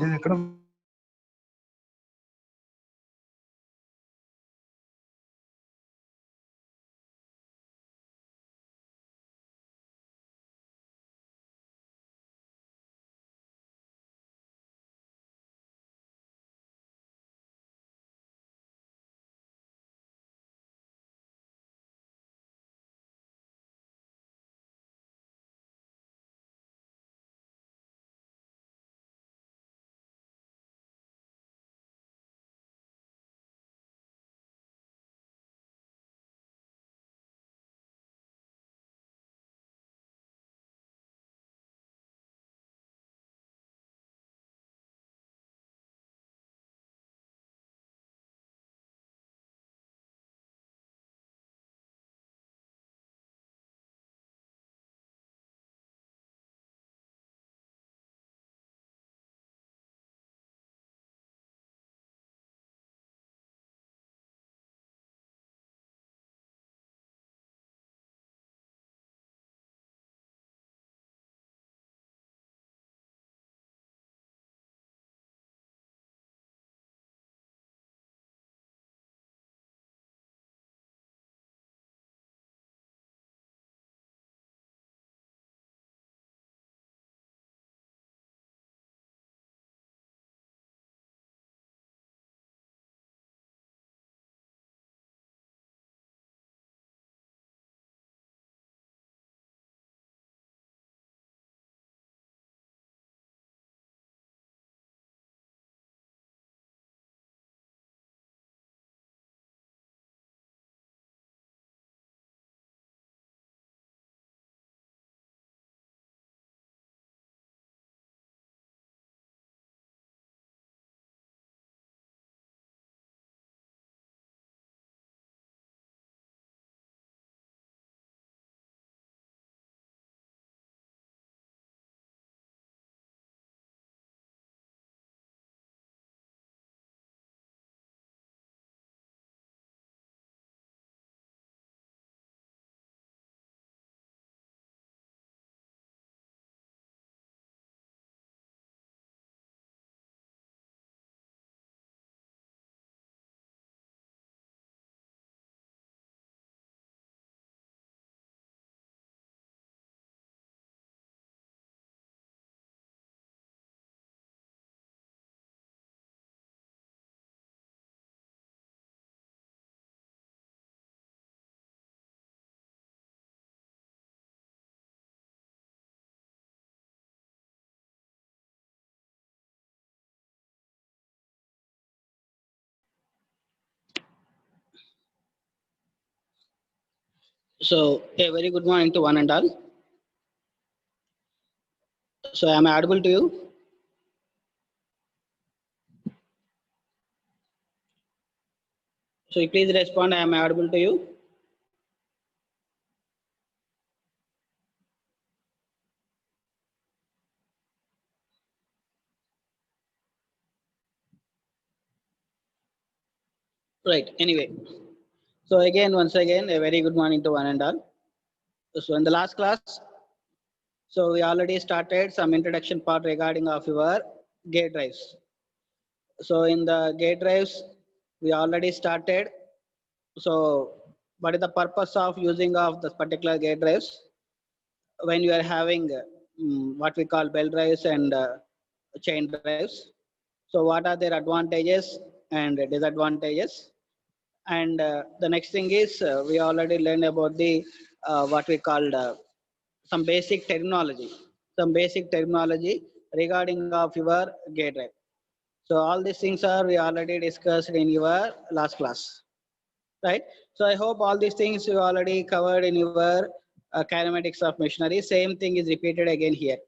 ఇది ఎక్కడ So, a very good morning to one and all. So, am I audible to you? So, please respond. Am I audible to you? Right. Anyway, so again, once again, a very good morning to one and all. So, in the last class, so we already started some introduction part regarding of your gate drives. So, in the gate drives, we already started. So, what is the purpose of using of this particular gate drives when you are having what we call belt drives and chain drives? So, what are their advantages and disadvantages? And the next thing is we already learned about the what we called some basic terminology regarding of your gate drive. So all these things are we already discussed in your last class, right? So I hope all these things you already covered in your kinematics of machinery. Same thing is repeated again here.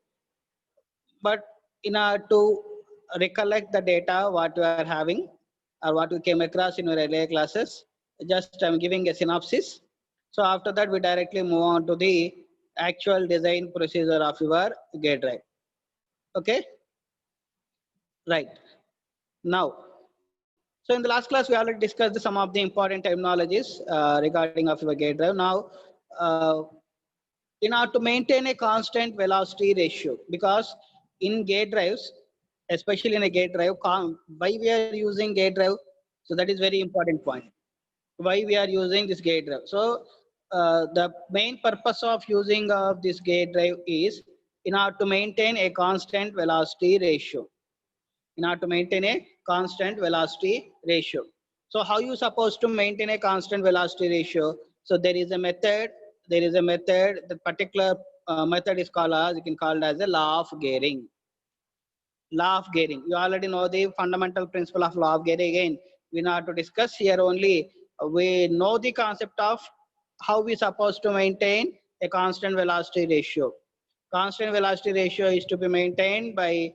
But in order to recollect the data what you are having or what you came across in your earlier classes, just I'm giving a synopsis. So after that, we directly move on to the actual design procedure of your gate drive. Okay, right. Now, so in the last class, we already discussed some of the important terminologies regarding of your gate drive. Now, uh, in order to maintain a constant velocity ratio, because in gate drives, especially in a gate drive, why we are using gate drive? So that is very important point. Why we are using this gate drive? So the main purpose of using of this gate drive is in order to maintain a constant velocity ratio. In order to maintain a constant velocity ratio. So how you supposed to maintain a constant velocity ratio? So there is a method. There is a method. The particular method is called as, you can call it as a law of gearing. Law of gearing. You already know the fundamental principle of law of gearing. Again, we not to discuss here only. We know the concept of how we supposed to maintain a constant velocity ratio. Constant velocity ratio is to be maintained by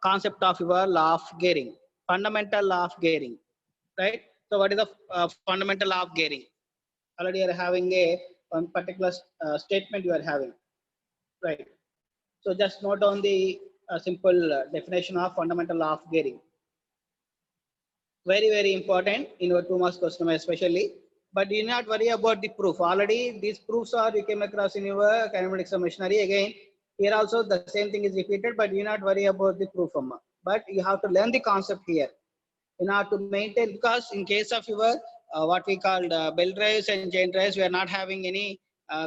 concept of your law of gearing, fundamental law of gearing, right? So what is the fundamental law of gearing? Already you are having a one particular statement you are having, right? So just note on the simple definition of fundamental law of gearing. Very important in your 2 marks question especially. But do not worry about the proof. Already these proofs are you came across in your kinematics of machinery. Again, here also the same thing is repeated, but do not worry about the proof. But you have to learn the concept here in order to maintain, because in case of your what we call belt drives and chain drives, we are not having any,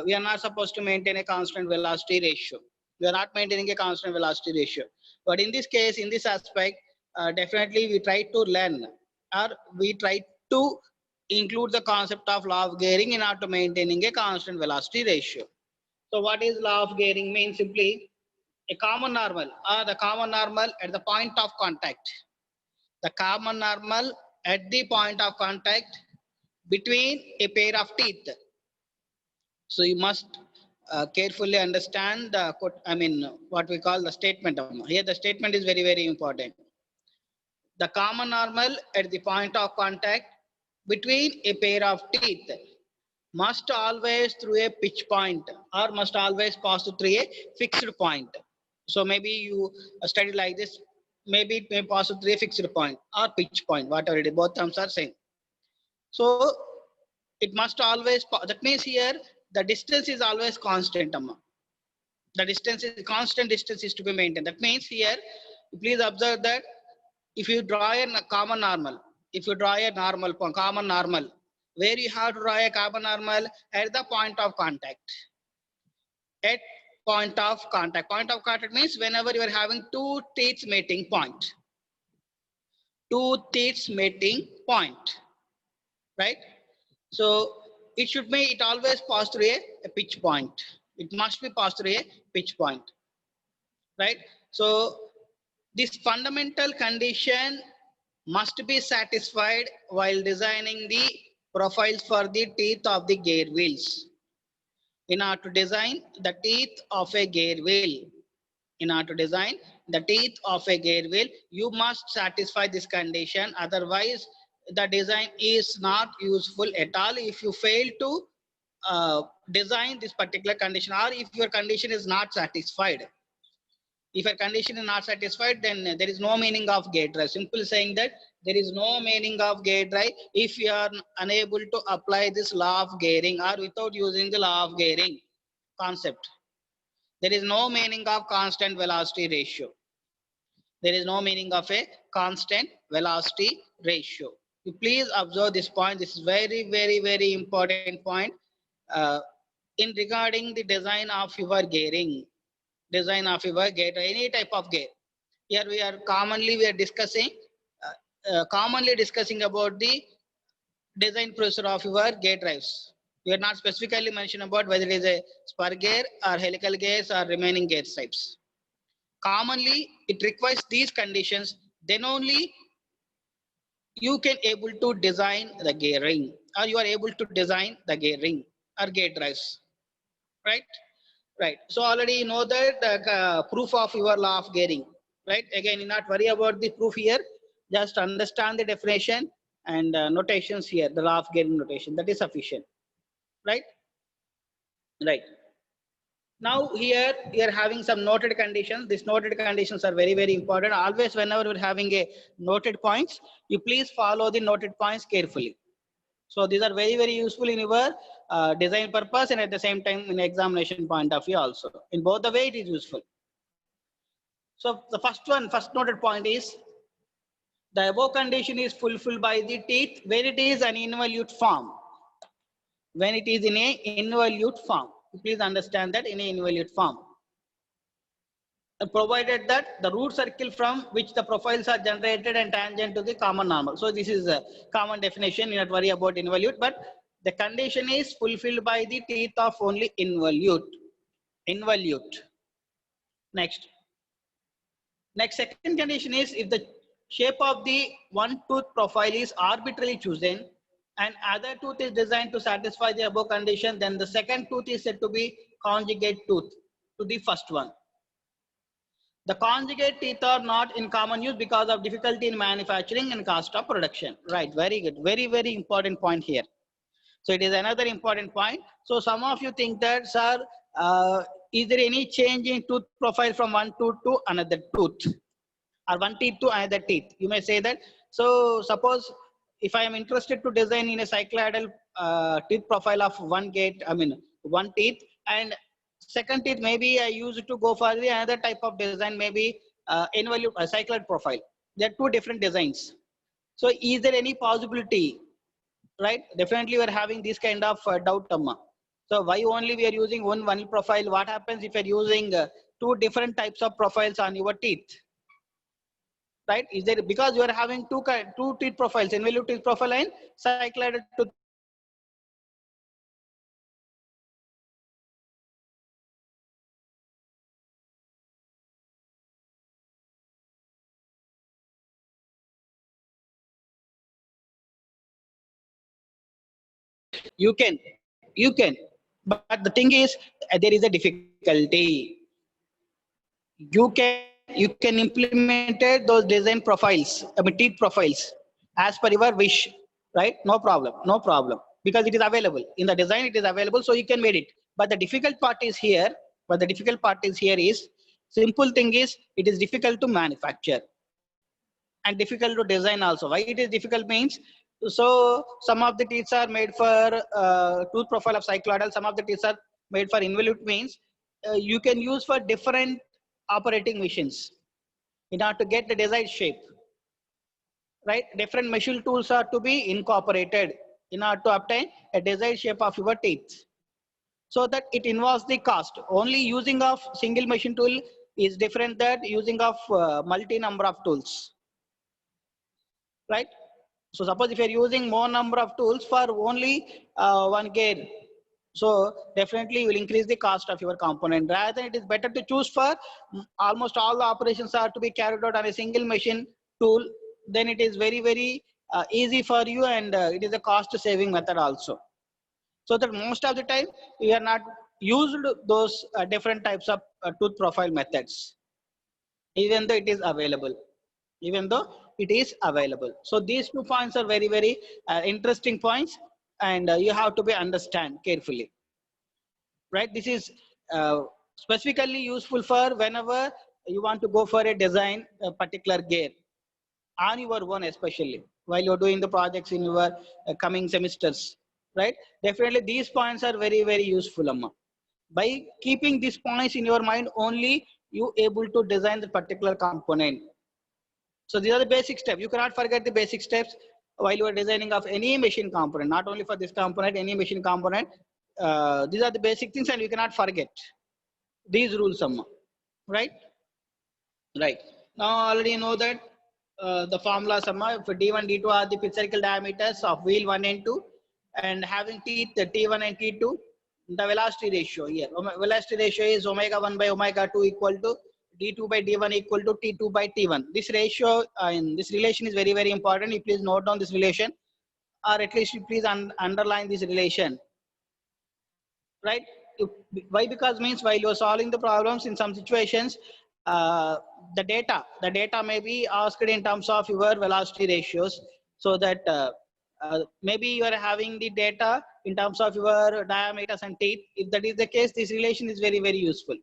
we are not supposed to maintain a constant velocity ratio. We are not maintaining a constant velocity ratio. But in this case, in this aspect, definitely we try to learn, or we try to include the concept of law of gearing in order to maintaining a constant velocity ratio. So what is law of gearing? Means simply a common normal, or the common normal at the point of contact. The common normal at the point of contact between a pair of teeth. So you must carefully understand the, what we call the statement. Here the statement is very important. The common normal at the point of contact between a pair of teeth must always through a pitch point, or must always pass through a fixed point. So maybe you study like this, maybe it may pass through a fixed point or pitch point, whatever it is, both terms are same. So it must always, that means here the distance is always constant. The distance is constant, distance is to be maintained. That means here, please observe that if you draw a common normal, if you draw a normal, common normal, where you have to draw a common normal at the point of contact. At point of contact. Point of contact means whenever you are having two teeth meeting point. Two teeth meeting point. Right? So it should be, it always pass through a pitch point. It must be passed through a pitch point. Right? So this fundamental condition must be satisfied while designing the profiles for the teeth of the gear wheels. In order to design the teeth of a gear wheel, in order to design the teeth of a gear wheel, you must satisfy this condition. Otherwise, the design is not useful at all if you fail to design this particular condition, or if your condition is not satisfied. If a condition is not satisfied, then there is no meaning of gate drive. Simple saying that there is no meaning of gate drive if you are unable to apply this law of gearing, or without using the law of gearing concept. There is no meaning of constant velocity ratio. There is no meaning of a constant velocity ratio. You please observe this point. This is very important point in regarding the design of your gearing. Design of your gate, any type of gate. Here we are commonly discussing about the design procedure of your gate drives. We are not specifically mentioned about whether it is a spur gear or helical gears or remaining gear types. Commonly, it requires these conditions. Then only you can able to design the gearing, or you are able to design the gearing or gate drives. Right? Right. So already you know that proof of your law of gearing. Right. Again, you not worry about the proof here. Just understand the definition and notations here, the law of gearing notation. That is sufficient. Right. Right. Now here you are having some noted conditions. These noted conditions are very important. Always whenever we're having a noted points, you please follow the noted points carefully. So these are very, very useful in your design purpose and at the same time in examination point of view also. In both the way it is useful. So the first noted point is the above condition is fulfilled by the teeth when it is an involute form. When it is in a involute form. Please understand that in a involute form. Provided that the root circle from which the profiles are generated and tangent to the common normal. So this is a common definition. You not worry about involute, but the condition is fulfilled by the teeth of only involute. Involute. Next second condition is if the shape of the one tooth profile is arbitrarily chosen and other tooth is designed to satisfy the above condition, then the second tooth is said to be conjugate tooth to the first one. The conjugate teeth are not in common use because of difficulty in manufacturing and cost of production. Right, very good. Very, very important point here. So it is another important point. So some of you think that, sir, is there any change in tooth profile from one tooth to another tooth or one teeth to another teeth? You may say that. So suppose if I am interested to design in a cycloidal teeth profile of one teeth, and second teeth maybe I use it to go for the another type of design, maybe involute cycloid profile. There are two different designs. So is there any possibility, right? Definitely we are having this kind of doubt, Amma. So why only we are using one profile? What happens if you are using two different types of profiles on your teeth? Right? Is there, because you are having two teeth profiles, involute teeth profile and cycloidal tooth. You can, but the thing is there is a difficulty. You can implement those design profiles, teeth profiles as per your wish, right? No problem, because it is available in the design. It is available, so you can make it. But the difficult part is here. Is simple thing is it is difficult to manufacture and difficult to design also. Why it is difficult means, so some of the teeth are made for tooth profile of cycloidal, some of the teeth are made for involute, means you can use for different operating machines in order to get the desired shape, right? Different machine tools are to be incorporated in order to obtain a desired shape of your teeth, so that it involves the cost. Only using of single machine tool is different than using of multi number of tools, right? So suppose if you are using more number of tools for only one gear, so definitely you will increase the cost of your component. Rather, it is better to choose for almost all the operations are to be carried out on a single machine tool. Then it is very, very easy for you, and it is a cost saving method also. So that most of the time we are not used those different types of tooth profile methods, even though it is available. So these 2 points are very, very interesting points, and you have to be understand carefully, right? This is specifically useful for whenever you want to go for a design a particular gear on your own, especially while you're doing the projects in your coming semesters, right? Definitely these points are very, very useful, Amma. By keeping these points in your mind only, you able to design the particular component. So these are the basic steps. You cannot forget the basic steps while you are designing of any machine component, not only for this component, any machine component. These are the basic things, and you cannot forget these rules, Amma. Right? Right. Now already you know that the formula Amma for D1, D2 are the pitch circle diameters of wheel 1 and 2, and having teeth T1 and T2. The velocity ratio here. Velocity ratio is omega 1 by omega 2 equal to D2 by D1 equal to T2 by T1. This ratio in this relation is very, very important. You please note down this relation, or at least you please underline this relation. Right? Why? Because means while you are solving the problems in some situations, the data may be asked in terms of your velocity ratios, so that maybe you are having the data in terms of your diameters and teeth. If that is the case, this relation is very, very useful.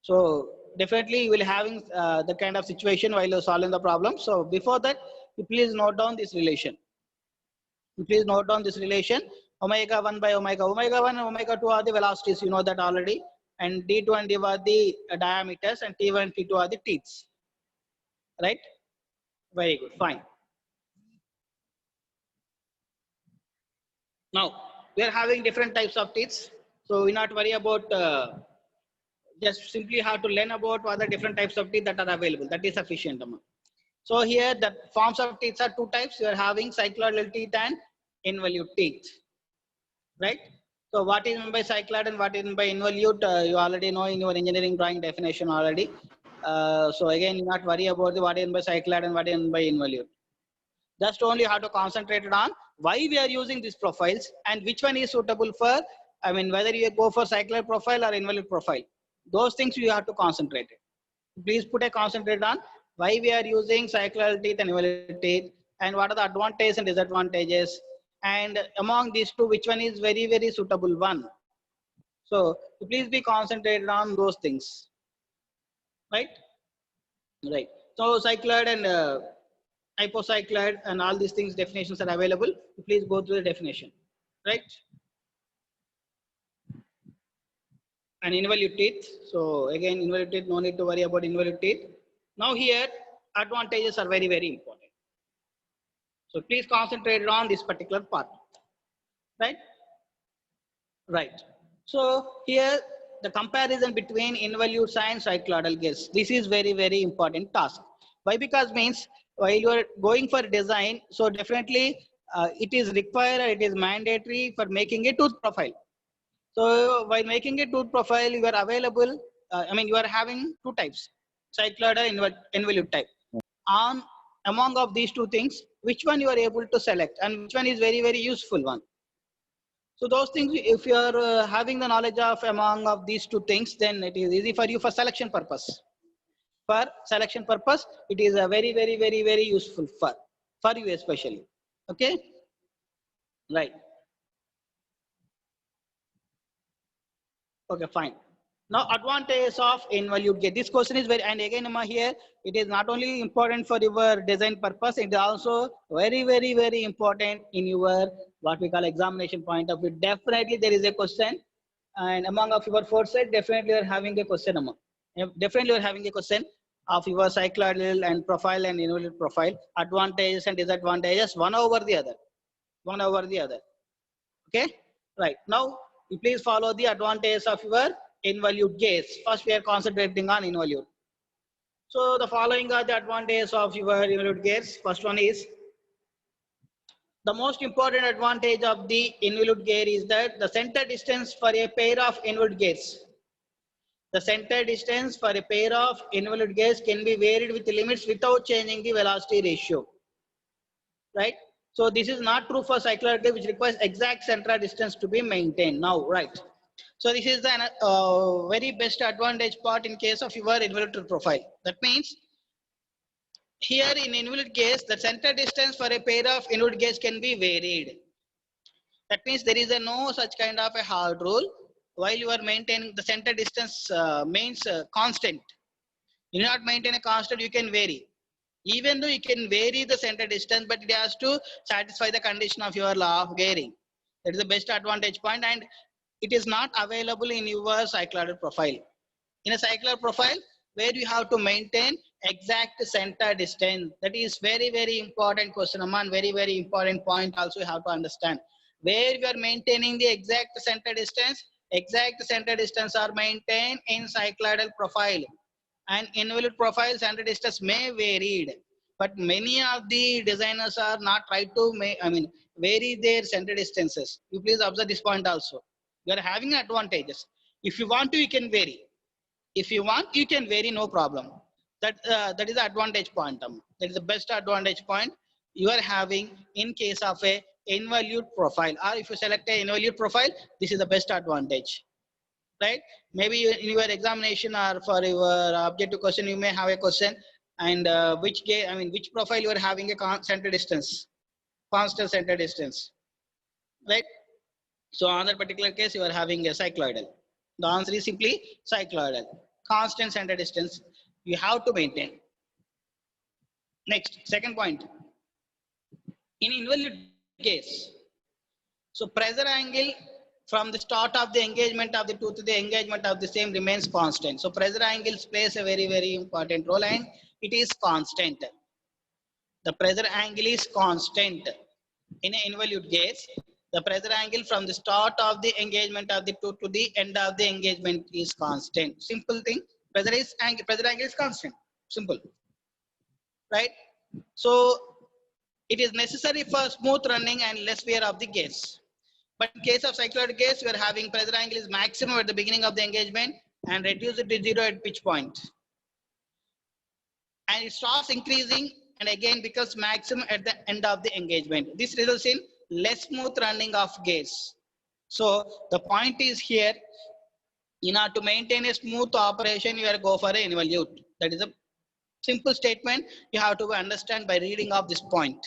So definitely you will having the kind of situation while you're solving the problem. So before that, you please note down this relation. Please note down this relation. Omega 1 by omega. Omega 1 and omega 2 are the velocities. You know that already. And D2 and D are the diameters, and T1 and T2 are the teeths. Right? Very good. Fine. Now, we are having different types of teeths. So we not worry about, just simply have to learn about what are the different types of teeth that are available. That is sufficient. So here the forms of teeth are two types. You are having cycloidal teeth and involute teeth. Right? So what is meant by cycloid and what is meant by involute, you already know in your engineering drawing definition already. So again, you not worry about the what is meant by cycloid and what is meant by involute. Just only have to concentrate on why we are using these profiles and which one is suitable for, I mean, whether you go for cycloid profile or involute profile. Those things you have to concentrate. Please put a concentrate on why we are using cycloidal teeth and involute teeth, and what are the advantages and disadvantages, and among these two, which one is very, very suitable one. So please be concentrated on those things. Right? Right. So cycloid and hypocycloid and all these things definitions are available. Please go through the definition. Right? And involute teeth. So again, involute teeth, no need to worry about involute teeth. Now here, advantages are very, very important. So please concentrate on this particular part. Right? Right. So here, the comparison between involutes and cycloidal gears. This is very, very important task. Why? Because means while you are going for design, so definitely it is required, it is mandatory for making a tooth profile. So while making a tooth profile, you are available, I mean, you are having two types, cycloid and involute type. On among of these two things, which one you are able to select and which one is very, very useful one. So those things, if you are having the knowledge of among of these two things, then it is easy for you for selection purpose. For selection purpose, it is a very, very, very, very useful for you especially. Okay, right. Okay, fine. Now, advantages of involute gate. This question is very, and again, here it is not only important for your design purpose, it is also very, very, very important in your what we call examination point of view. Definitely, there is a question, and among of your foresight, definitely you are having a question. Definitely, you are having a question of your cycloidal and profile and involute profile, advantages and disadvantages, one over the other, one over the other. Okay, right. Now, you please follow the advantages of your involute gaze. First, we are concentrating on involute. So, the following are the advantages of your involute gaze. First one is, the most important advantage of the involute gaze is that the center distance for a pair of involute gaze. The center distance for a pair of involute gaze can be varied with limits without changing the velocity ratio. Right? So this is not true for cycloid gate, which requires exact central distance to be maintained. Now, right. So this is the very best advantage part in case of your involute profile. That means here in involute case, the center distance for a pair of involute gaze can be varied. That means there is no such kind of a hard rule. While you are maintaining the center distance means constant. You not maintain a constant, you can vary. Even though you can vary the center distance, but it has to satisfy the condition of your law of varying. That is the best advantage point, and it is not available in your cycloidal profile. In a cycloidal profile, where you have to maintain exact center distance. That is very, very important question, Aman. Very, very important point also you have to understand. Where you are maintaining the exact center distance are maintained in cycloidal profile. And involute profile center distance may varied, but many of the designers are not try to vary their center distances. You please observe this point also. You are having advantages. If you want to, you can vary. If you want, you can vary, no problem. That is the advantage point. That is the best advantage point you are having in case of a involute profile, or if you select a involute profile, this is the best advantage. Right? Maybe in your examination or for your objective question, you may have a question, and which profile you are having a center distance, constant center distance, right? So on that particular case, you are having a cycloidal. The answer is simply cycloidal. Constant center distance you have to maintain. Next, second point. In involute case. So pressure angle from the start of the engagement of the tooth to the engagement of the same remains constant. So pressure angles plays a very, very important role, and it is constant. The pressure angle is constant. In an involute gauge, the pressure angle from the start of the engagement of the tooth to the end of the engagement is constant. Simple thing. Pressure angle is constant. Simple. Right? So it is necessary for smooth running and less wear of the gauge. But in case of cycloid gauge, we are having pressure angle is maximum at the beginning of the engagement and reduce it to 0 at pitch point. And it starts increasing and again becomes maximum at the end of the engagement. This results in less smooth running of gauge. So the point is here, in order to maintain a smooth operation, you have to go for an involute. That is a simple statement you have to understand by reading of this point.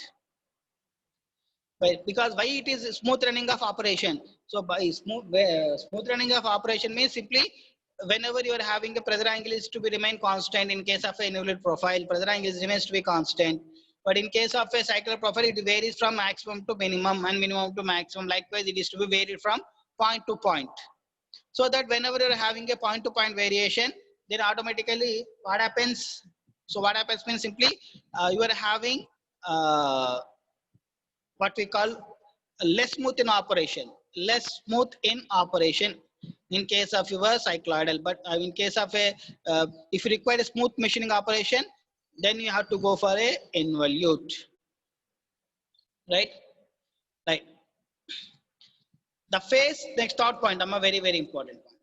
Because why it is smooth running of operation? So by smooth running of operation means simply whenever you are having a pressure angle is to be remain constant. In case of a involute profile, pressure angle remains to be constant. But in case of a cycler profile, it varies from maximum to minimum and minimum to maximum. Likewise, it is to be varied from point to point. So that whenever you are having a point to point variation, then automatically what happens? So what happens means simply you are having what we call less smooth in operation, in case of your cycloidal. But in case of a if you require a smooth machining operation, then you have to go for a involute, right? The face, next third point, a very, very important point.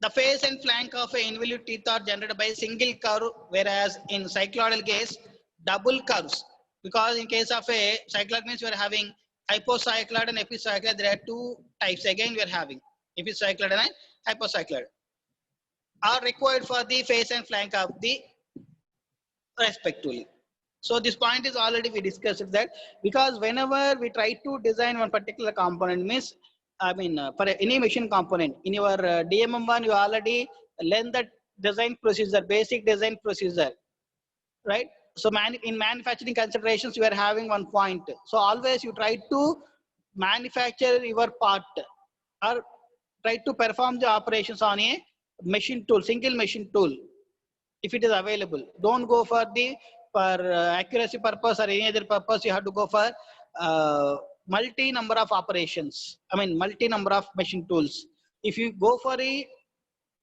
The face and flank of an involute teeth are generated by a single curve, whereas in cycloidal case, double curves. Because in case of a cycloid means we are having hypocycloid and epicycloid. There are two types. Again, we are having epicycloid and hypocycloid are required for the face and flank of the respectively. So this point is already we discussed that, because whenever we try to design one particular component means, for any machine component in your DMM1, you already learn that design procedure, basic design procedure, right? So in manufacturing considerations, you are having one point. So always you try to manufacture your part or try to perform the operations on a machine tool, single machine tool, if it is available. Don't go for the accuracy purpose or any other purpose. You have to go for multi number of operations. Multi number of machine tools. If you go for a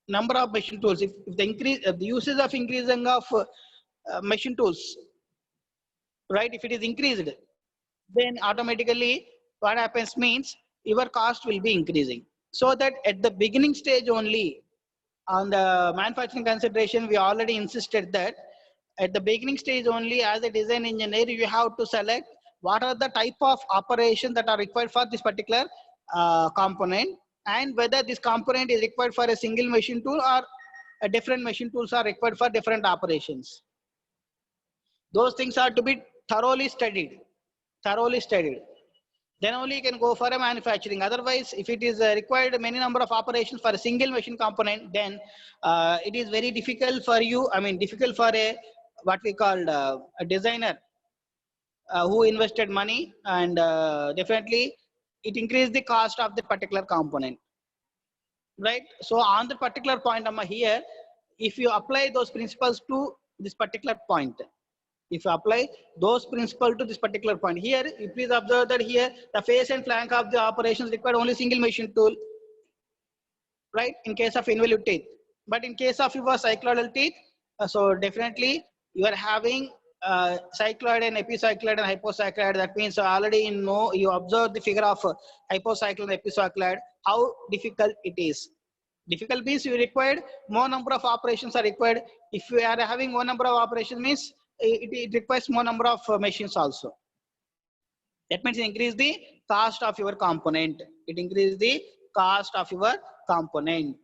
number of machine tools, if the usage of increasing of machine tools, right? If it is increased, then automatically what happens means your cost will be increasing. So that at the beginning stage only, on the manufacturing consideration, we already insisted that at the beginning stage only, as a design engineer, you have to select what are the type of operations that are required for this particular component, and whether this component is required for a single machine tool or a different machine tools are required for different operations. Those things are to be thoroughly studied. Then only you can go for a manufacturing. Otherwise, if it is required many number of operations for a single machine component, then it is very difficult for you. Difficult for a what we call a designer who invested money, and definitely it increased the cost of the particular component, right? So on the particular point, here, if you apply those principles to this particular point, if you apply those principles to this particular point, here, you please observe that here the face and flank of the operations require only single machine tool, right? In case of involute teeth. But in case of your cycloidal teeth, so definitely you are having cycloid and epicycloid and hypocycloid. That means already you observe the figure of hypocycloid and epicycloid, how difficult it is. Difficult means you required more number of operations are required. If you are having one number of operations means it requires more number of machines also. That means increase the cost of your component. It increases the cost of your component.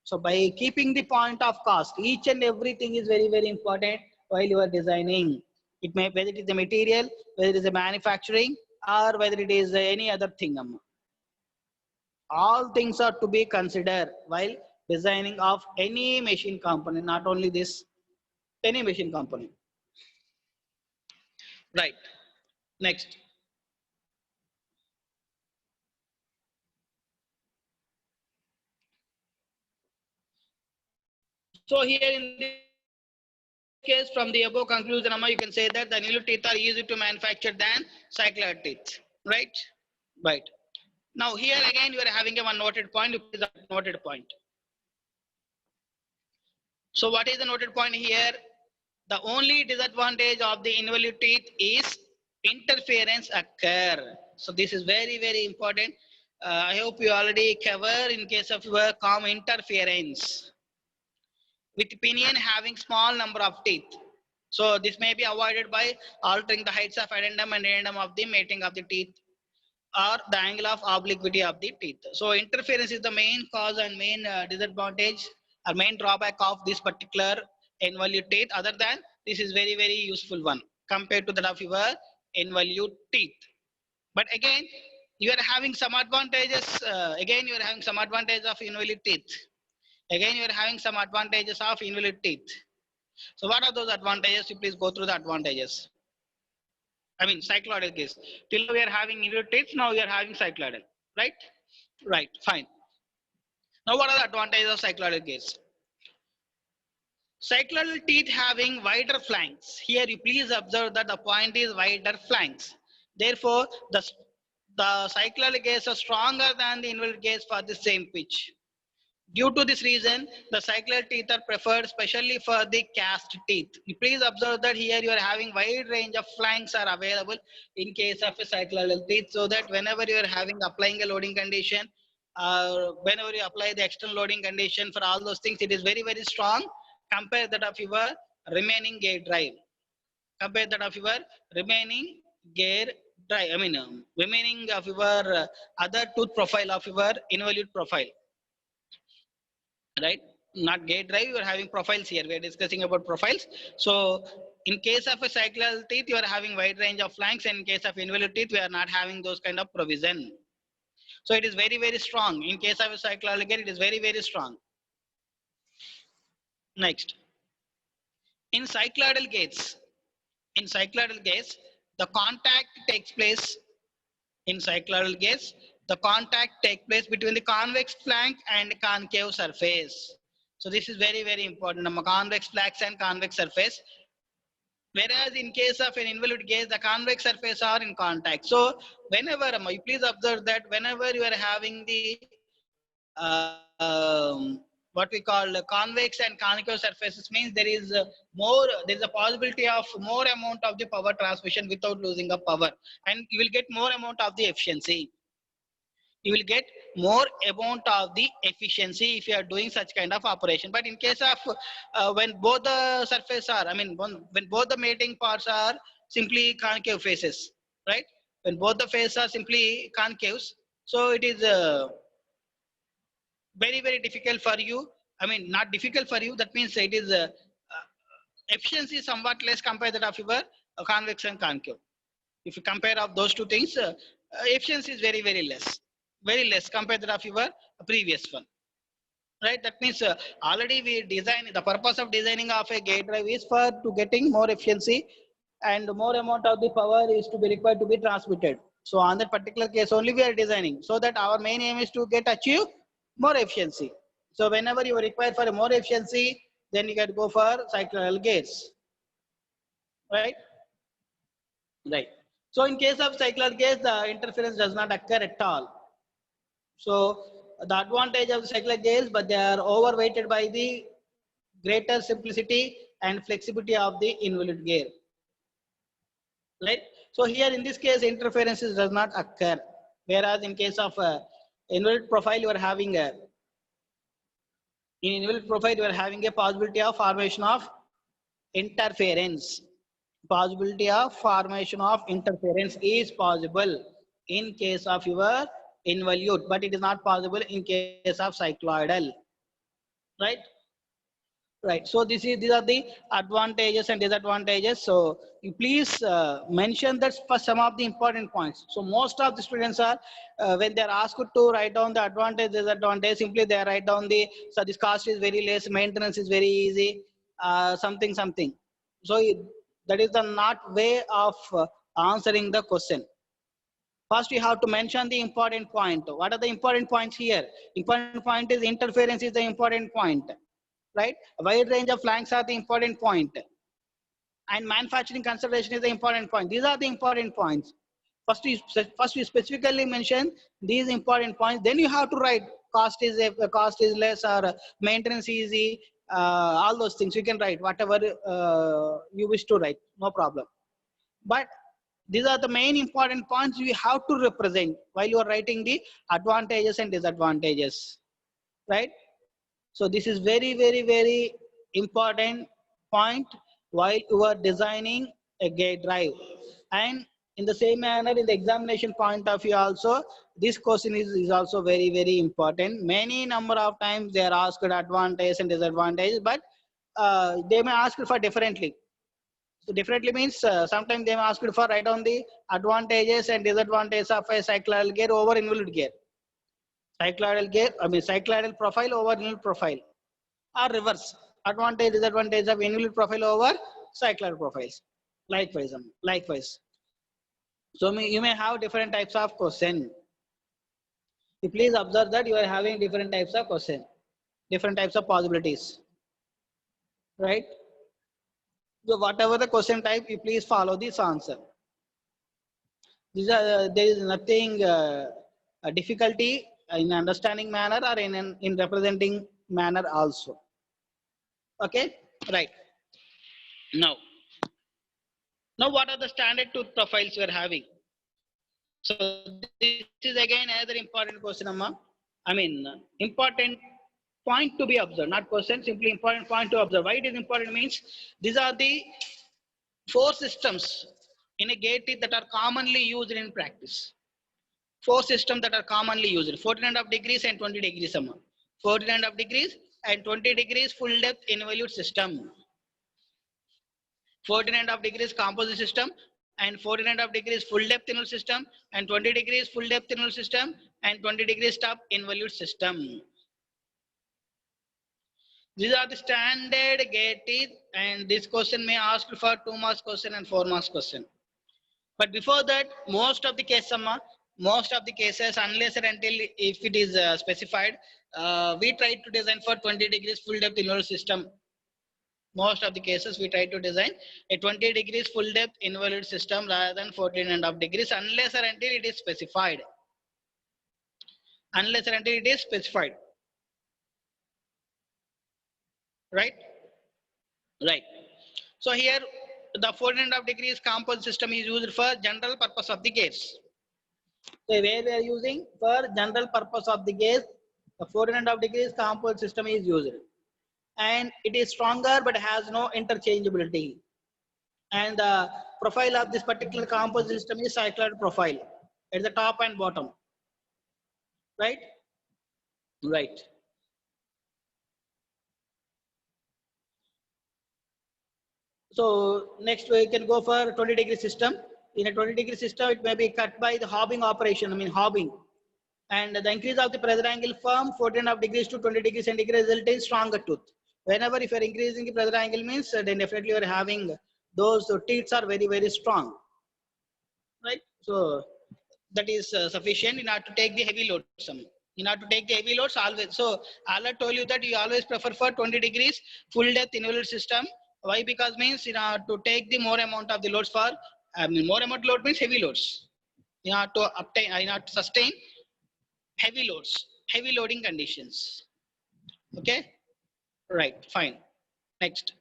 So by keeping the point of cost, each and everything is very, very important while you are designing. It may, whether it is the material, whether it is the manufacturing, or whether it is any other thing. All things are to be considered while designing of any machine component, not only this, any machine component. Right. Next. So here in this case, from the above conclusion, you can say that the involute teeth are easier to manufacture than cycloid teeth, right? Right. Now here again, you are having a one noted point. You please noted point. So what is the noted point here? The only disadvantage of the involute teeth is interference occur. So this is very, very important. I hope you already cover in case of your com interference with pinion having small number of teeth. So this may be avoided by altering the heights of addendum and addendum of the mating of the teeth or the angle of obliquity of the teeth. So interference is the main cause and main disadvantage or main drawback of this particular involute teeth. Other than this is very, very useful one compared to that of your involute teeth. But again, you are having some advantages. Again, you are having some advantage of involute teeth. Again, you are having some advantages of involute teeth. So what are those advantages? You please go through the advantages. I mean, cycloidal case. Till we are having involute teeth, now we are having cycloidal, right? Right, fine. Now, what are the advantages of cycloidal case? Cycloidal teeth having wider flanks. Here, you please observe that the point is wider flanks. Therefore, the cycloidal case is stronger than the involute case for the same pitch. Due to this reason, the cycloidal teeth are preferred especially for the cast teeth. You please observe that here you are having wide range of flanks are available in case of a cycloidal teeth, so that whenever you are having applying a loading condition, whenever you apply the external loading condition for all those things, it is very, very strong compared that of your remaining gear drive. Compare that of your remaining gear drive. I mean, remaining of your other tooth profile of your involute profile. Right, not gate drive, you are having profiles here. We are discussing about profiles. So in case of a cycloidal teeth, you are having wide range of flanks, and in case of involute teeth, we are not having those kind of provision. So it is very, very strong. In case of a cycloidal gate, it is very, very strong. Next, in cycloidal gates, the contact takes place in cycloidal gates. The contact takes place between the convex flank and concave surface. So this is very, very important. Convex flanks and convex surface. Whereas in case of an involute case, the convex surface are in contact. So whenever, you please observe that whenever you are having the what we call convex and concave surfaces, means there is a possibility of more amount of the power transmission without losing of power, and you will get more amount of the efficiency. You will get more amount of the efficiency if you are doing such kind of operation. But in case of when both the surface are, I mean, when both the mating parts are simply concave faces, right? When both the faces are simply concaves, so it is very, very difficult for you. I mean, not difficult for you. That means it is efficiency is somewhat less compared to that of your convex and concave. If you compare of those two things, efficiency is very, very less. Very less compared to that of your previous one, right? That means already we design, the purpose of designing of a gate drive is for to getting more efficiency, and more amount of the power is to be required to be transmitted. So on that particular case only we are designing, so that our main aim is to achieve more efficiency. So whenever you require for a more efficiency, then you can go for cycloidal gates, right? Right. So in case of cycloidal gates, the interference does not occur at all. So the advantage of the cycloidal gates, but they are overweighted by the greater simplicity and flexibility of the involute gear. Right. So here in this case, interferences does not occur, whereas in case of involute profile, you are having a possibility of formation of interference. Possibility of formation of interference is possible in case of your involute, but it is not possible in case of cycloidal, right? Right. So these are the advantages and disadvantages. So you please mention that for some of the important points. So most of the students are when they are asked to write down the advantage, disadvantage, simply they write down so this cost is very less, maintenance is very easy, something. So that is the not way of answering the question. First, you have to mention the important point. What are the important points here? Important point is interference is the important point. right? A wide range of flanks are the important point, and manufacturing consideration is the important point. These are the important points. First we specifically mention these important points. Then you have to write cost is less, or maintenance easy. All those things you can write whatever you wish to write, no problem. But these are the main important points you have to represent while you are writing the advantages and disadvantages, right? So this is very important point while you are designing a gate drive. And in the same manner, in the examination point of view also, this question is also very important. Many number of times they are asked advantage and disadvantage, but they may ask for differently. So differently means sometimes they may ask for write down the advantages and disadvantages of a cycloidal gear over involute gear. Cycloidal gear, cycloidal profile over involute profile, or reverse, advantage disadvantage of involute profile over cycloidal profiles. Likewise. So you may have different types of question. You please observe that you are having different types of question, different types of possibilities, right? So whatever the question type, you please follow this answer. There is nothing a difficulty in understanding manner or in representing manner also. Okay, right. Now what are the standard tooth profiles we are having? So this is again another important question, Amma. Important point to be observed, not question, simply important point to observe. Why it is important means these are the 4 systems in a gate teeth that are commonly used in practice. 4 systems that are commonly used: 14.5 degrees and 20 degrees, Amma. 14.5 degrees and 20 degrees full depth involute system. 14.5 degrees composite system, and 14.5 degrees full depth involute system, and 20 degrees full depth involute system, and 20 degrees stop involute system. These are the standard gate teeth, and this question may ask for 2 marks question and 4 marks question. But before that, most of the cases, unless and until if it is specified, we try to design for 20 degrees full depth involute system. Most of the cases we try to design a 20 degrees full depth involute system rather than 14.5 degrees, unless or until it is specified. Unless or until it is specified. Right? Right. So here the 14.5 degrees composite system is used for general purpose of the gates. So where we are using for general purpose of the gates, the 14.5 degrees composite system is used. And it is stronger but has no interchangeability. And the profile of this particular composite system is cycloid profile at the top and bottom. Right? Right. So next we can go for 20 degree system. In a 20 degree system, it may be cut by the hobbing operation, hobbing. And the increase of the pressure angle from 14.5 degrees to 20 degrees centigrade result in stronger tooth. Whenever if you are increasing the pressure angle means, then definitely you are having those teeth are very strong. Right? So that is sufficient in order to take the heavy loads. In order to take the heavy loads always. So I told you that you always prefer for 20 degrees full depth involute system. Why? Because means in order to take the more amount of the loads for more amount load means heavy loads. In order to obtain, in order to sustain heavy loads, heavy loading conditions. Okay, right, fine. Next.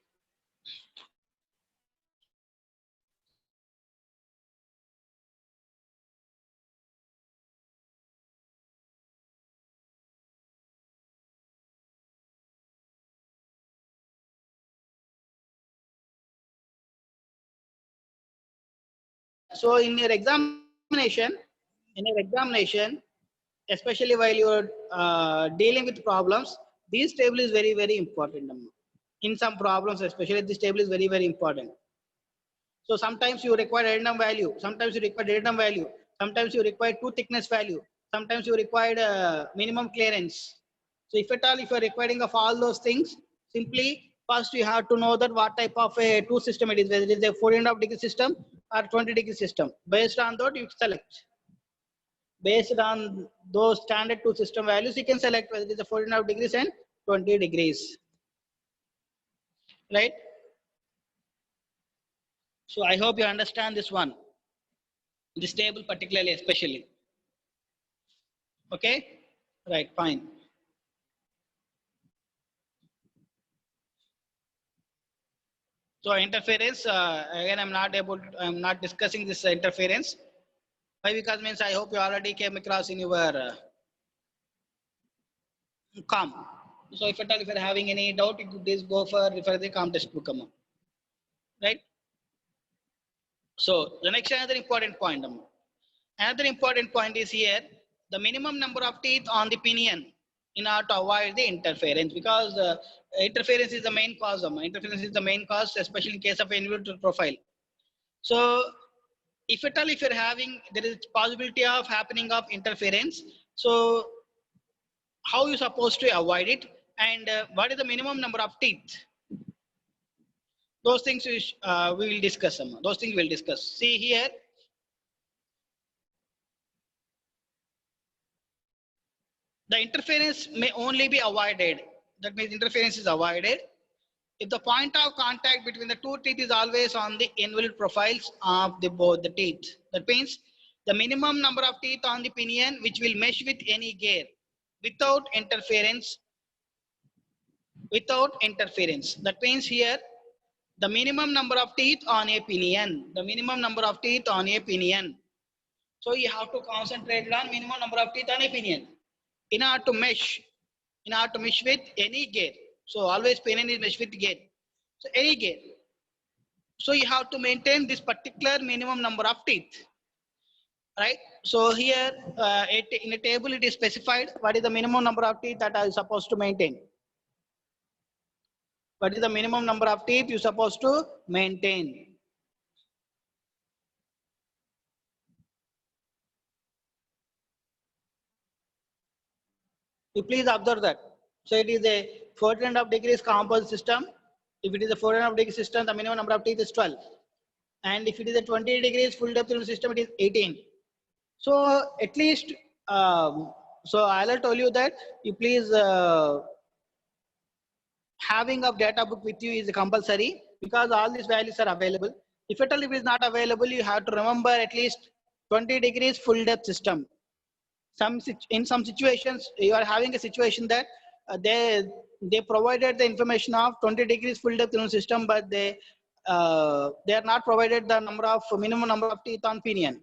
So in your examination, especially while you are dealing with problems, this table is very important. In some problems, especially this table is very important. So sometimes you require random value, sometimes you require random value, sometimes you require two thickness value, sometimes you require minimum clearance. So if at all, if you are requiring of all those things, simply first you have to know that what type of a two system it is, whether it is a 14.5 degree system or 20 degree system. Based on that, you select. Based on those standard two system values, you can select whether it is a 14.5 degrees and 20 degrees. right? So I hope you understand this one, this table particularly, especially. Okay, right, fine. So interference, again, I'm not discussing this interference. Why? Because means I hope you already came across in your COM. So if at all, if you're having any doubt, you could please go for refer the COM textbook, right? So the next another important point. Another important point is here, the minimum number of teeth on the pinion in order to avoid the interference, because interference is the main cause. Interference is the main cause, especially in case of inverted profile. So if at all, if you're having, there is possibility of happening of interference. So how you supposed to avoid it, and what is the minimum number of teeth? Those things we will discuss. Those things we'll discuss. See here. The interference may only be avoided. That means interference is avoided if the point of contact between the two teeth is always on the involute profiles of both the teeth. That means the minimum number of teeth on the pinion which will mesh with any gear without interference. Without interference. That means here the minimum number of teeth on a pinion. The minimum number of teeth on a pinion. So you have to concentrate on minimum number of teeth on a pinion in order to mesh with any gear. So always pinion is meshed with gear. So any gear. So you have to maintain this particular minimum number of teeth, right? So here in a table it is specified what is the minimum number of teeth that are supposed to maintain. What is the minimum number of teeth you supposed to maintain? You please observe that. So it is a 14.5 degrees composite system. If it is a 14.5 degree system, the minimum number of teeth is 12. And if it is a 20 degrees full depth system, it is 18. So at least, so I'll tell you that you please having a data book with you is compulsory, because all these values are available. If at all it is not available, you have to remember at least 20 degrees full depth system. In some situations, you are having a situation that they provided the information of 20 degrees full depth system, but they are not provided the minimum number of teeth on pinion,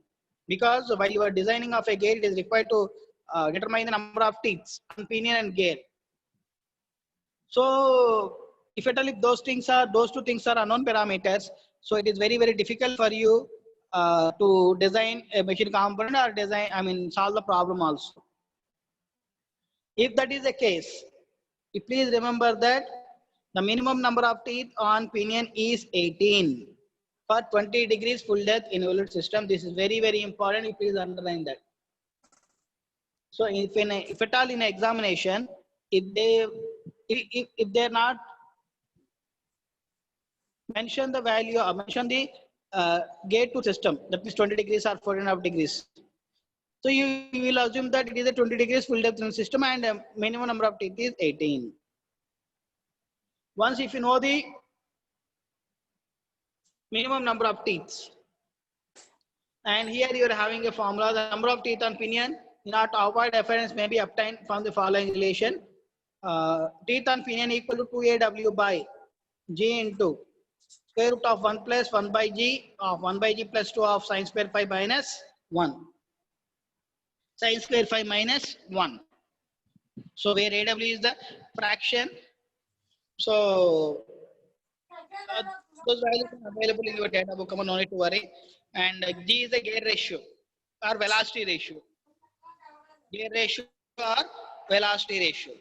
because while you are designing of a gear, it is required to determine the number of teeth on pinion and gear. So if at all if those two things are unknown parameters, so it is very difficult for you to design a machine component or solve the problem also. If that is the case, please remember that the minimum number of teeth on pinion is 18 for 20 degrees full depth involute system. This is very important. You please underline that. So if at all in an examination, if they're not mention the value or mention the gate to system, that means 20 degrees or 14.5 degrees. So you will assume that it is a 20 degrees full depth system and minimum number of teeth is 18. Once if you know the minimum number of teeth, and here you are having a formula, the number of teeth on pinion in order to avoid interference may be obtained from the following relation. Teeth on pinion equal to 2AW by G into square root of 1 plus 1 by G of 1 by G plus 2 of sin square phi minus 1. Sin square phi minus 1. So where AW is the fraction. So those values are available in your data book, no need to worry. And G is the gear ratio or velocity ratio. Gear ratio or velocity ratio.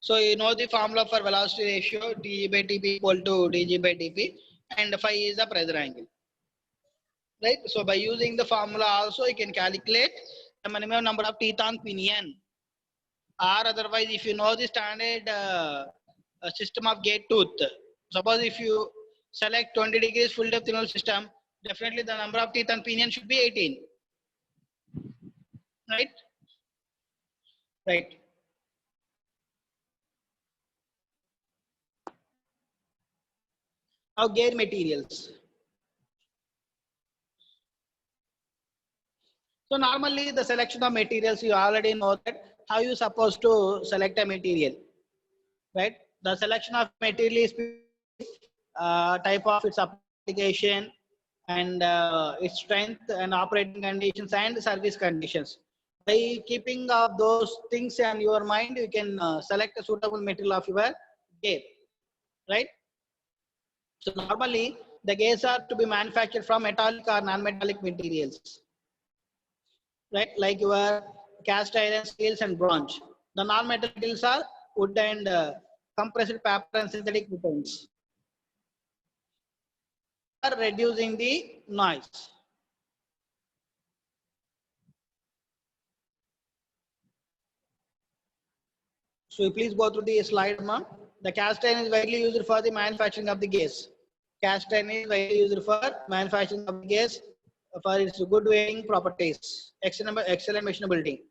So you know the formula for velocity ratio, dg by dp equal to dg by dp, and phi is the pressure angle. Right? So by using the formula also you can calculate the minimum number of teeth on pinion. Or otherwise, if you know the standard system of gate tooth, suppose if you select 20 degrees full depth involute system, definitely the number of teeth on pinion should be 18. Right? Right. Now gear materials. So normally the selection of materials, you already know that how you supposed to select a material, right? The selection of material is type of its application and its strength and operating conditions and service conditions. By keeping of those things in your mind, you can select a suitable material of your gear, right? So normally the gears are to be manufactured from metallic or non-metallic materials, right? Like your cast iron, steels, and bronze. The non-metal materials are wood and compressed paper and synthetic proteins. Are reducing the noise. So please go through the slide, ma'am. The cast iron is widely used for the manufacturing of the gas. Cast iron is widely used for manufacturing of the gas for its good weighing properties, excellent machinability.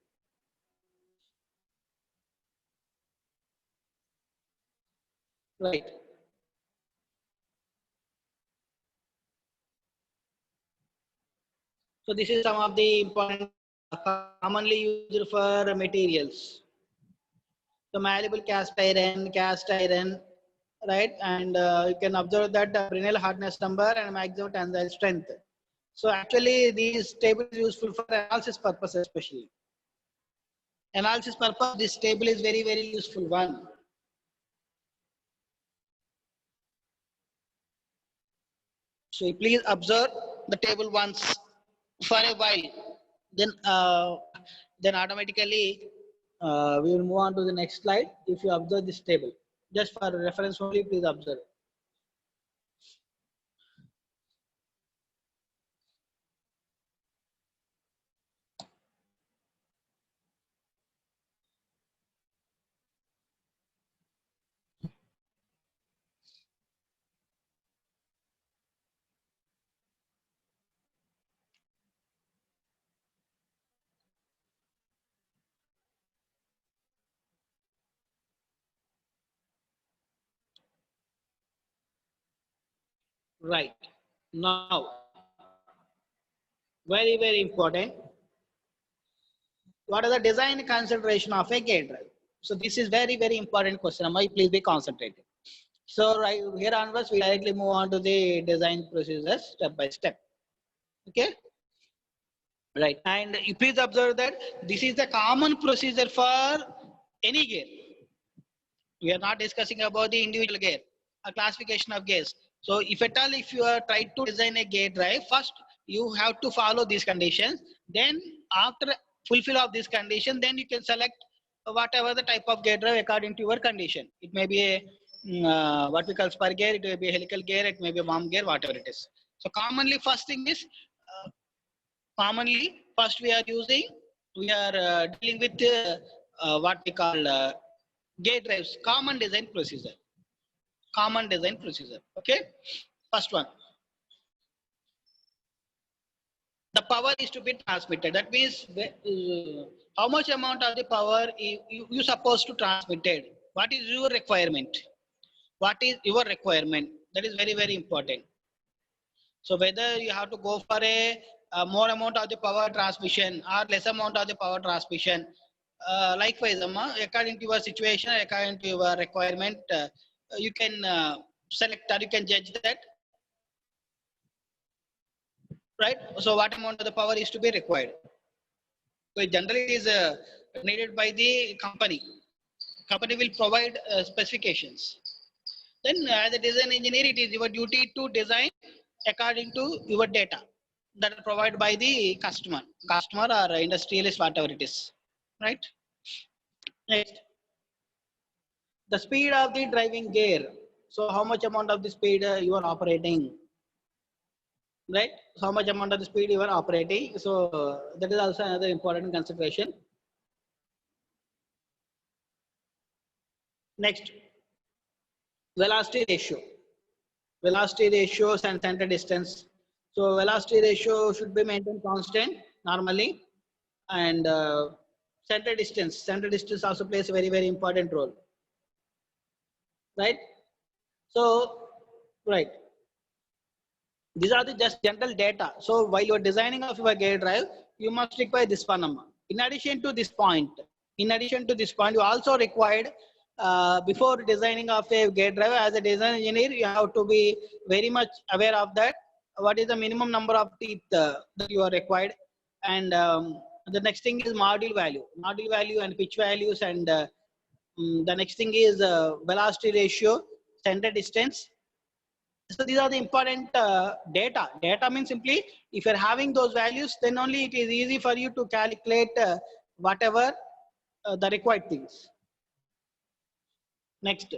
Right. So this is some of the important commonly used for materials. So malleable cast iron, right? And you can observe that the Brinell hardness number and maximum tensile strength. So actually these table is useful for analysis purpose especially. Analysis purpose, this table is very, very useful one. So please observe the table once for a while. Then automatically we will move on to the next slide. If you observe this table, just for reference only, please observe. Right. Now, very, very important. What are the design consideration of a gate drive? So this is very, very important question. Please be concentrated. So right here onwards, we directly move on to the design procedures step by step. Okay. Right. And you please observe that this is the common procedure for any gear. We are not discussing about the individual gear, a classification of gears. So if at all, if you are trying to design a gear drive, first you have to follow these conditions. Then after fulfill of this condition, then you can select whatever the type of gear drive according to your condition. It may be a what we call spur gear, it may be a helical gear, it may be a worm gear, whatever it is. So commonly first thing is commonly first we are dealing with what we call gate drives, common design procedure. Okay, first one, the power is to be transmitted. That means how much amount of the power you supposed to transmitted. What is your requirement? What is your requirement? That is very, very important. So whether you have to go for a more amount of the power transmission or less amount of the power transmission, likewise, according to your situation, according to your requirement, you can select or you can judge that, right? So what amount of the power is to be required? So generally it is needed by the company. Company will provide specifications. Then as a design engineer, it is your duty to design according to your data that are provided by the customer or industrialist, whatever it is, right? Next, the speed of the driving gear. So how much amount of the speed you are operating, right? So how much amount of the speed you are operating. So that is also another important consideration. Next, velocity ratio. Velocity ratios and center distance. So velocity ratio should be maintained constant normally, and center distance. Center distance also plays a very, very important role, right? So, right. These are the just general data. So while you are designing of your gear drive, you must require this one. In addition to this point, you also required before designing of a gear drive as a design engineer, you have to be very much aware of that. What is the minimum number of teeth that you are required, and the next thing is module value and pitch values, and the next thing is velocity ratio, center distance. So these are the important data. Data means simply if you're having those values, then only it is easy for you to calculate whatever the required things. Next,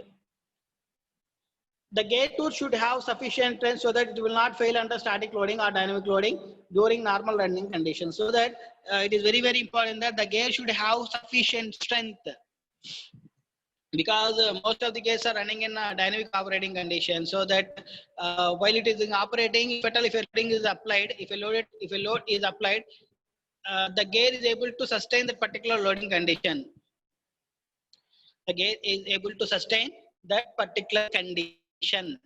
the gate tool should have sufficient strength so that it will not fail under static loading or dynamic loading during normal running conditions. So that it is very, very important that the gear should have sufficient strength, because most of the gears are running in a dynamic operating condition. So that while it is in operating, if a loading is applied, if a load is applied, the gear is able to sustain that particular loading condition. The gear is able to sustain that particular condition,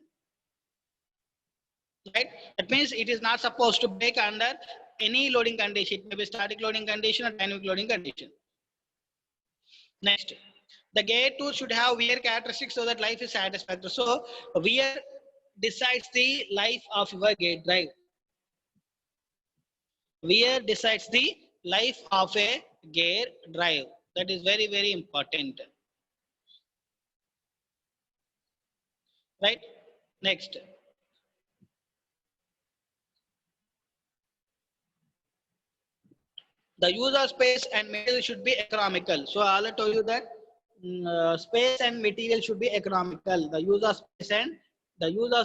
right? That means it is not supposed to break under any loading condition. It may be static loading condition or dynamic loading condition. Next, the gear tool should have wear characteristics so that life is satisfactory. So wear decides the life of your gear drive. Wear decides the life of a gear drive. That is very, very important. Right? Next. The use of space and material should be economical. So I'll tell you that space and material should be economical. The use of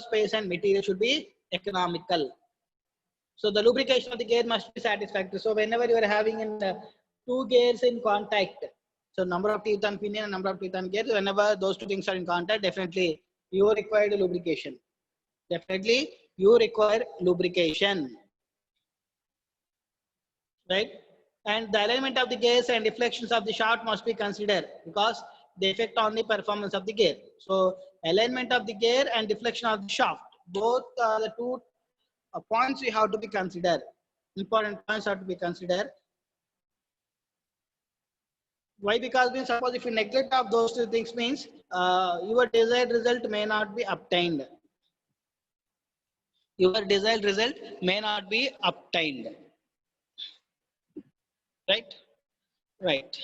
space and material should be economical. So the lubrication of the gear must be satisfactory. So whenever you are having in two gears in contact, so number of teeth on pinion and number of teeth on gear, whenever those two things are in contact, definitely you require lubrication. Definitely you require lubrication, right? And the alignment of the gears and deflections of the shaft must be considered because they affect on the performance of the gear. So alignment of the gear and deflection of the shaft, both are the two points you have to be considered. Important points have to be considered. Why? Because suppose if you neglect of those two things means your desired result may not be obtained. Your desired result may not be obtained. Right? Right.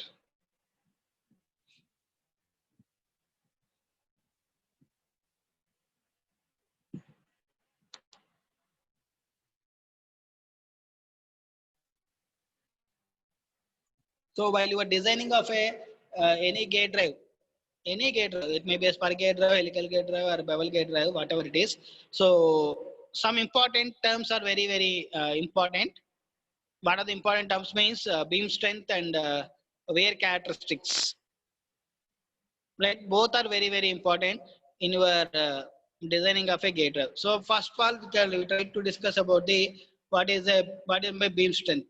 So while you are designing of a any gate drive, it may be a spark gate drive, helical gate drive, or bevel gate drive, whatever it is. So some important terms are very, very important. What are the important terms means beam strength and wear characteristics. Right, both are very, very important in your designing of a gate drive. So first of all, we try to discuss about the what is my beam strength.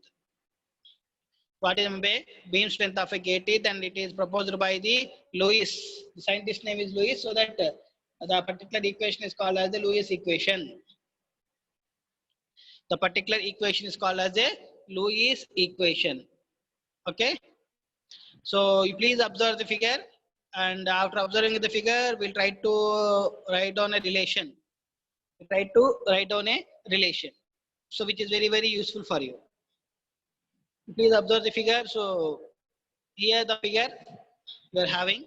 What is the beam strength of a gate teeth, and it is proposed by the Lewis. The scientist name is Lewis, so that the particular equation is called as the Lewis equation. The particular equation is called as a Lewis equation. Okay. So you please observe the figure, and after observing the figure, we'll try to write down a relation. We'll try to write down a relation. So which is very, very useful for you. Please observe the figure. So here the figure we are having,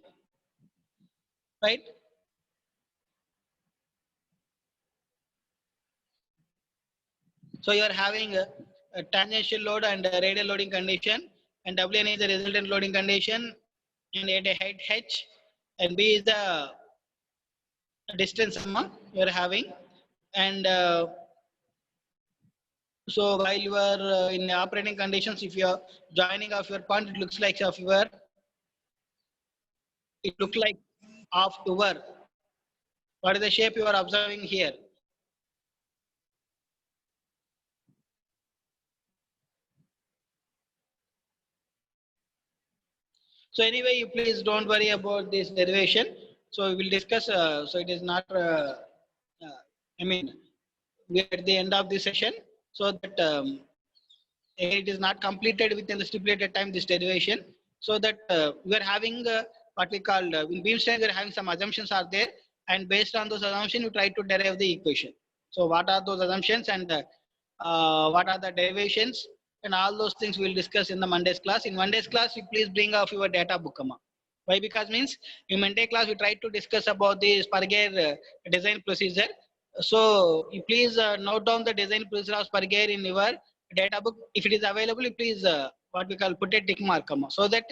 right? So you are having a tangential load and a radial loading condition, and Wn is the resultant loading condition, and at a height h, and b is the distance you are having, and so while you are in operating conditions, if you are joining of your point, it looks like of your, it looks like of your. What is the shape you are observing here? So anyway, you please don't worry about this derivation. So we will discuss. So it is not. I mean, we are at the end of this session, so that it is not completed within the stipulated time, this derivation, so that we are having what we call in beam strength, we are having some assumptions are there, and based on those assumptions we try to derive the equation. So what are those assumptions, and what are the derivations, and all those things we'll discuss in the Monday's class. In Monday's class, you please bring off your data book. Why? Because means in Monday class we try to discuss about the Spurgear design procedure. So you please note down the design procedure of Spurgear in your data book. If it is available, you please what we call put a tick mark, so that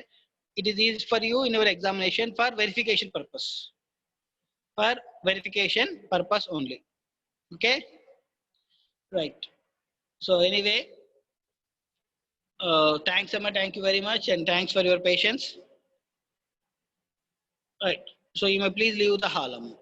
it is easy for you in your examination for verification purpose. For verification purpose only. Okay. Right. So anyway, thanks, Emma. Thank you very much, and thanks for your patience. Right. So you may please leave the hall.